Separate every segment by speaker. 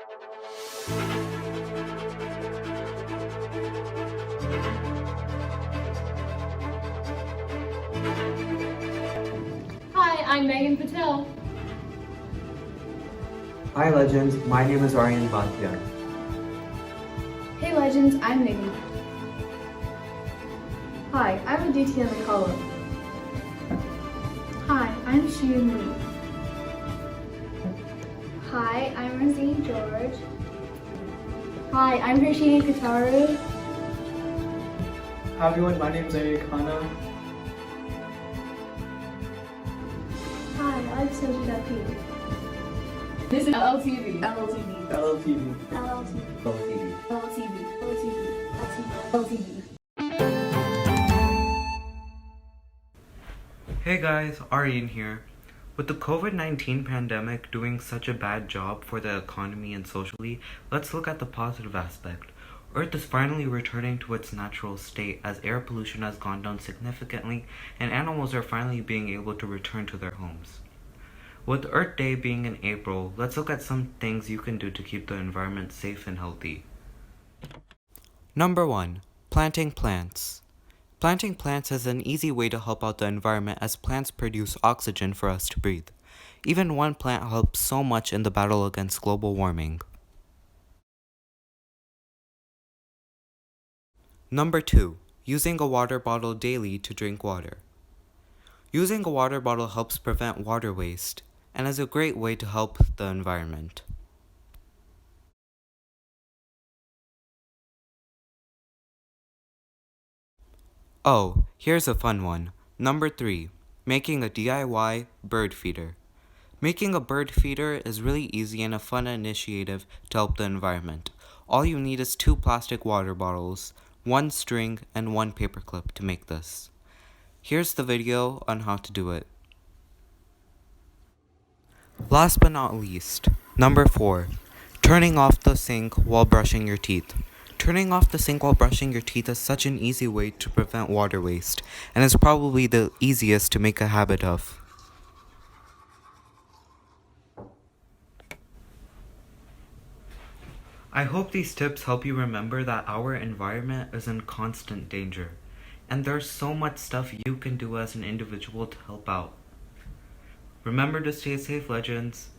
Speaker 1: Hi, I'm Megan Patel.
Speaker 2: Hi Legends, my name is Aryan Bhatia.
Speaker 3: Hey Legends, I'm Megan. Hi, I'm Aditya McCullough. Hi, I'm Shiyun Lee. Hi, I'm Rosine George. Hi, I'm Harshini Kataru.
Speaker 4: Hi everyone, my name is Eric Khanna.
Speaker 3: Hi, I'm Sajida P.
Speaker 1: This is LLTV.
Speaker 4: LLTV.
Speaker 3: LLTV.
Speaker 2: LTV.
Speaker 3: LLTV.
Speaker 5: Hey guys, Aryan here. With the COVID-19 pandemic doing such a bad job for the economy and socially, let's look at the positive aspect. Earth is finally returning to its natural state as air pollution has gone down significantly and animals are finally being able to return to their homes. With Earth Day being in April, let's look at some things you can do to keep the environment safe and healthy. Number 1. Planting plants. Planting plants is an easy way to help out the environment as plants produce oxygen for us to breathe. Even one plant helps so much in the battle against global warming. Number 2. Using a water bottle daily to drink water. Using a water bottle helps prevent water waste and is a great way to help the environment. Oh, here's a fun one. Number 3. Making a DIY bird feeder. Making a bird feeder is really easy and a fun initiative to help the environment. All you need is 2 plastic water bottles, 1 string, and 1 paperclip to make this. Here's the video on how to do it. Last but not least, number 4. Turning off the sink while brushing your teeth. Turning off the sink while brushing your teeth is such an easy way to prevent water waste, and is probably the easiest to make a habit of. I hope these tips help you remember that our environment is in constant danger, and there's so much stuff you can do as an individual to help out. Remember to stay safe, Legends.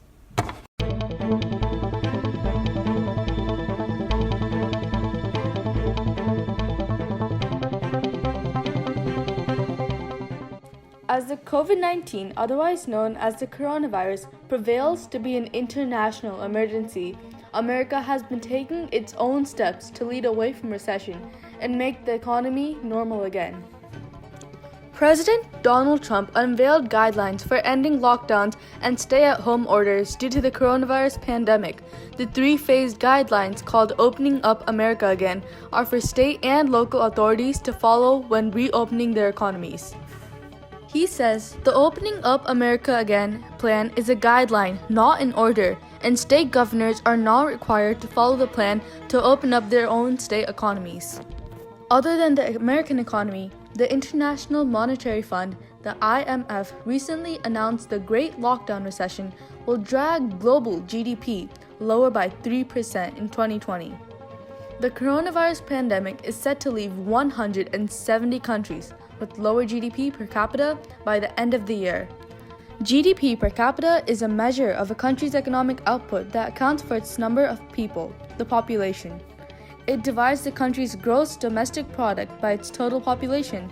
Speaker 6: As the COVID-19, otherwise known as the coronavirus, prevails to be an international emergency, America has been taking its own steps to lead away from recession and make the economy normal again. President Donald Trump unveiled guidelines for ending lockdowns and stay-at-home orders due to the coronavirus pandemic. The 3-phase guidelines, called Opening Up America Again, are for state and local authorities to follow when reopening their economies. He says the Opening Up America Again plan is a guideline, not an order, and state governors are not required to follow the plan to open up their own state economies. Other than the American economy, the International Monetary Fund, the IMF, recently announced the Great Lockdown Recession will drag global GDP lower by 3% in 2020. The coronavirus pandemic is set to leave 170 countries with lower GDP per capita by the end of the year. GDP per capita is a measure of a country's economic output that accounts for its number of people, the population. It divides the country's gross domestic product by its total population.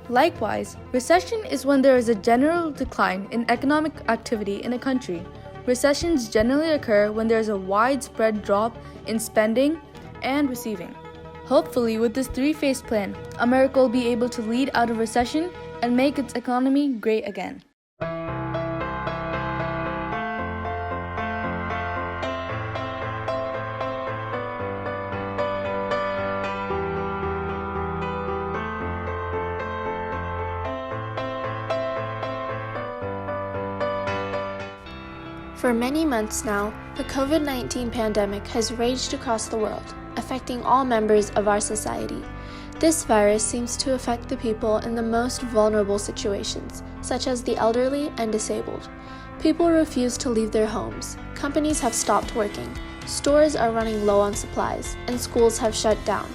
Speaker 6: Likewise, recession is when there is a general decline in economic activity in a country. Recessions generally occur when there is a widespread drop in spending and receiving. Hopefully, with this 3-phase plan, America will be able to lead out of recession and make its economy great again.
Speaker 7: For many months now, the COVID-19 pandemic has raged across the world, affecting all members of our society. This virus seems to affect the people in the most vulnerable situations, such as the elderly and disabled. People refuse to leave their homes. Companies have stopped working. stores are running low on supplies, and schools have shut down.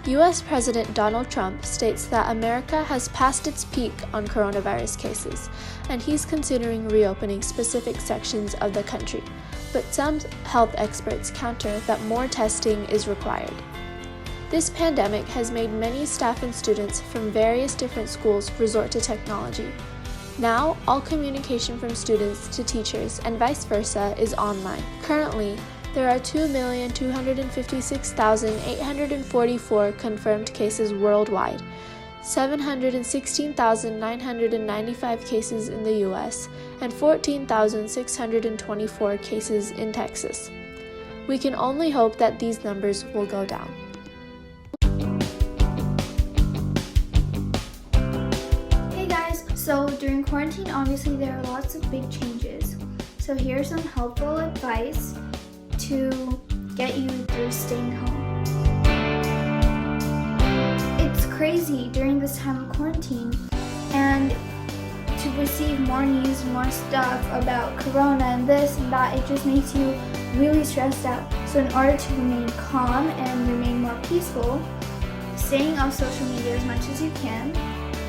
Speaker 7: US President Donald Trump states that America has passed its peak on coronavirus cases, and he's considering reopening specific sections of the country. But some health experts counter that more testing is required. This pandemic has made many staff and students from various different schools resort to technology. Now, all communication from students to teachers and vice versa is online. Currently, there are 2,256,844 confirmed cases worldwide, 716,995 cases in the US, and 14,624 cases in Texas. We can only hope that these numbers will go down.
Speaker 3: Hey guys, so during quarantine, obviously there are lots of big changes. So here's some helpful advice to get you through staying home. It's crazy during this time of quarantine, and to receive more news, more stuff about corona and this and that, it just makes you really stressed out. So in order to remain calm and remain more peaceful, staying off social media as much as you can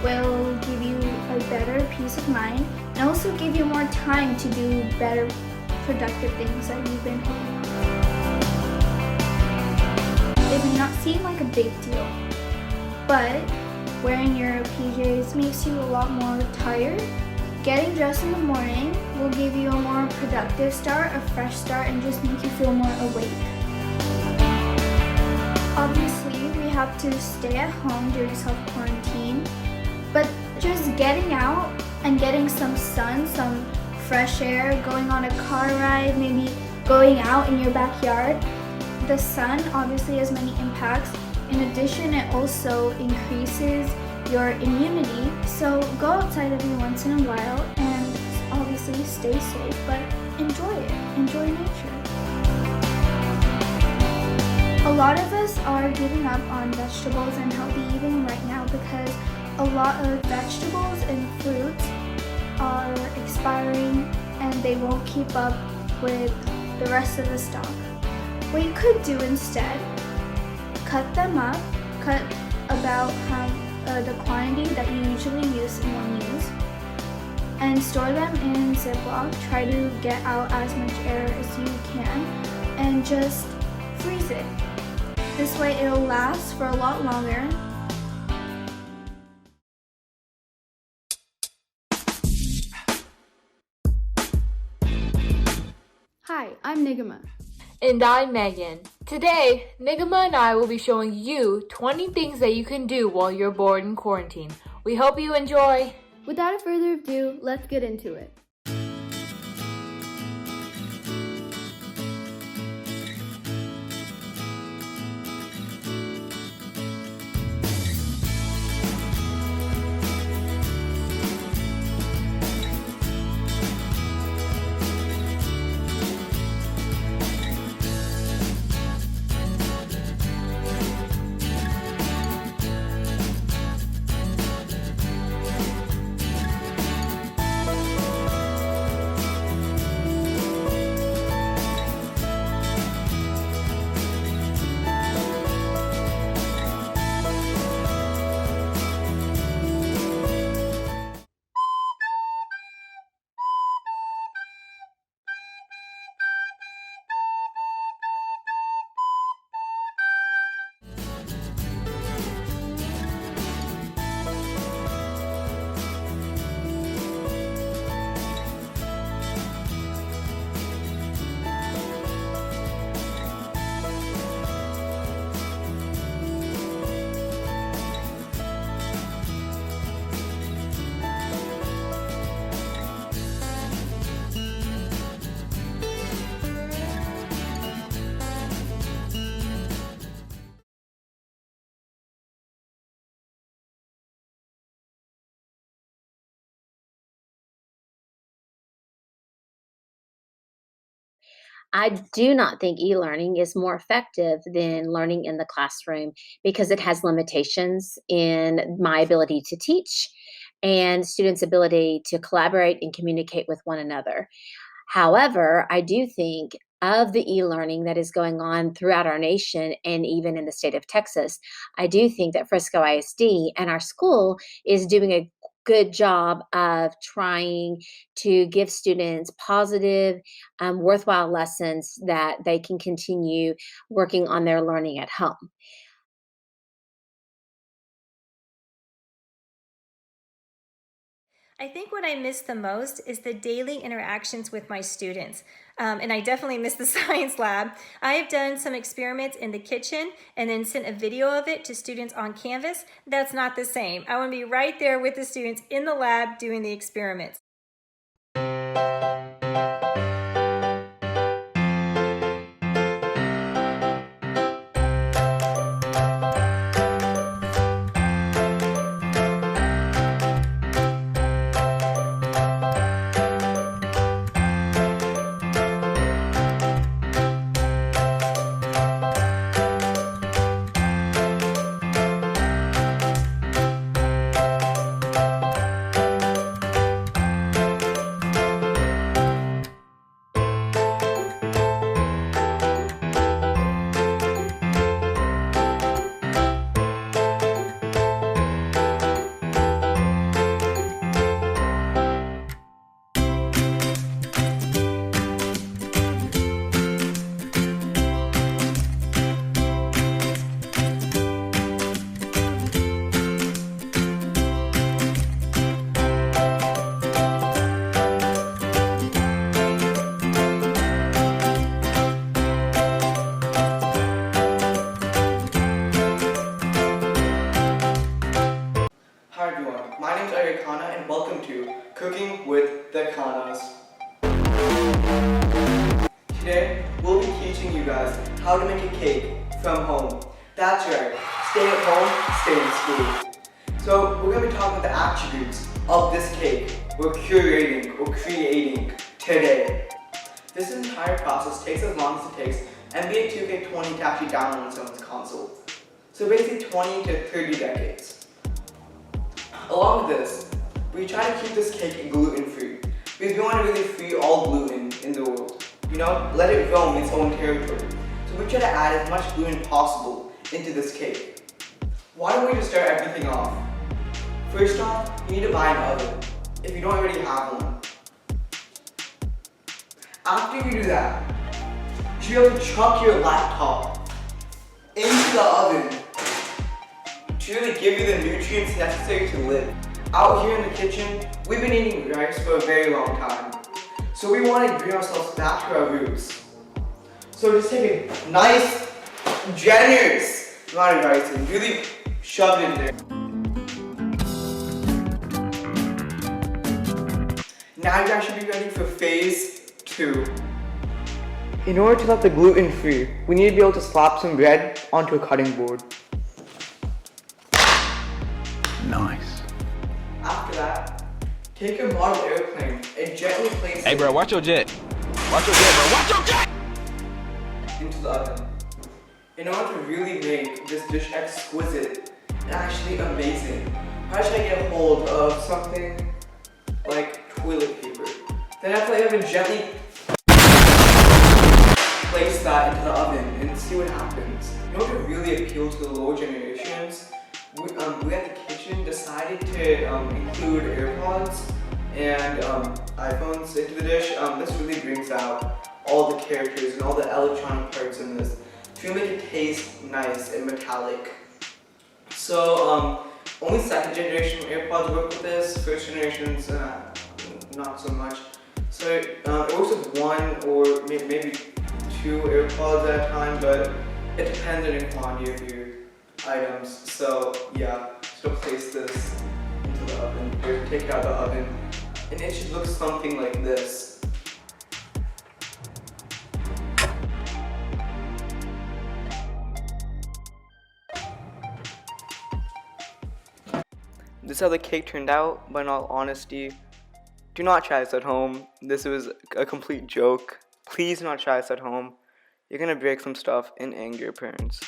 Speaker 3: will give you a better peace of mind and also give you more time to do better productive things that you've been holding on. It may not seem like a big deal, but wearing your PJs makes you a lot more tired. Getting dressed in the morning will give you a more productive start, a fresh start, and just make you feel more awake. Obviously, we have to stay at home during self-quarantine, but just getting out and getting some sun, some fresh air, going on a car ride, maybe going out in your backyard. The sun obviously has many impacts. In addition, it also increases your immunity, so go outside every once in a while and obviously stay safe, but enjoy it. Enjoy nature. A lot of us are giving up on vegetables and healthy eating right now because a lot of vegetables and fruits are expiring and they won't keep up with the rest of the stock. What you could do instead, cut them up, cut about the quantity that you usually use in one use, and store them in Ziploc. Try to get out as much air as you can and just freeze it. This way it'll last for a lot longer.
Speaker 6: Hi, I'm Nigama.
Speaker 8: And I'm Megan. Today, Nigama and I will be showing you 20 things that you can do while you're bored in quarantine. We hope you enjoy.
Speaker 6: Without further ado, let's get into it.
Speaker 9: I do not think e-learning is more effective than learning in the classroom because it has limitations in my ability to teach and students' ability to collaborate and communicate with one another. However, I do think of the e-learning that is going on throughout our nation and even in the state of Texas, I do think that Frisco ISD and our school is doing a good job of trying to give students positive, worthwhile lessons that they can continue working on their learning at home.
Speaker 10: I think what I miss the most is the daily interactions with my students. And I definitely miss the science lab. I have done some experiments in the kitchen and then sent a video of it to students on Canvas. That's not the same. I want to be right there with the students in the lab doing the experiments.
Speaker 4: Hi everyone, my name is and welcome to Cooking with the Khanas. Today, we'll be teaching you guys how to make a cake from home. That's right, stay at home, stay in school. So we're going to be talking about the attributes of this cake we're creating today. This entire process takes as long as it takes NBA 2K20 to actually download on someone's console. So basically 20 to 30 decades. Along with this, we try to keep this cake gluten-free because we want to really free all gluten in the world. You know, let it roam its own territory. So we try to add as much gluten possible into this cake. Why don't we just start everything off? First off, you need to buy an oven if you don't already have one. After you do that, you should be able to chuck your laptop into the oven to really give you the nutrients necessary to live. Out here in the kitchen, we've been eating rice for a very long time. So we want to bring ourselves back to our roots. So just take a nice, generous amount of rice and really shove it in there. Now you guys should be ready for phase 2. In order to let the gluten free, we need to be able to slap some bread onto a cutting board.
Speaker 11: Nice.
Speaker 4: After that, take your model airplane and gently place
Speaker 11: Hey bro, watch your jet. Watch your jet, bro. Watch your jet!
Speaker 4: into the oven. In order to really make this dish exquisite and actually amazing, how should I get a hold of something like toilet paper? Then after I have to gently place that into the oven and see what happens. In order to really appeal to the lower generations, we at the kitchen decided to include AirPods and iPhones into the dish. This really brings out all the characters and all the electronic parts in this to make it taste nice and metallic. So only second generation AirPods work with this. First generation's not so much. So it works with one or maybe 2 AirPods at a time, but it depends on the quantity of your items. So yeah, so place this into the oven, or take it out of the oven, and it should look something like this. This is how the cake turned out, but in all honesty, do not try this at home. This was a complete joke. Please do not try this at home. You're gonna break some stuff and anger your parents.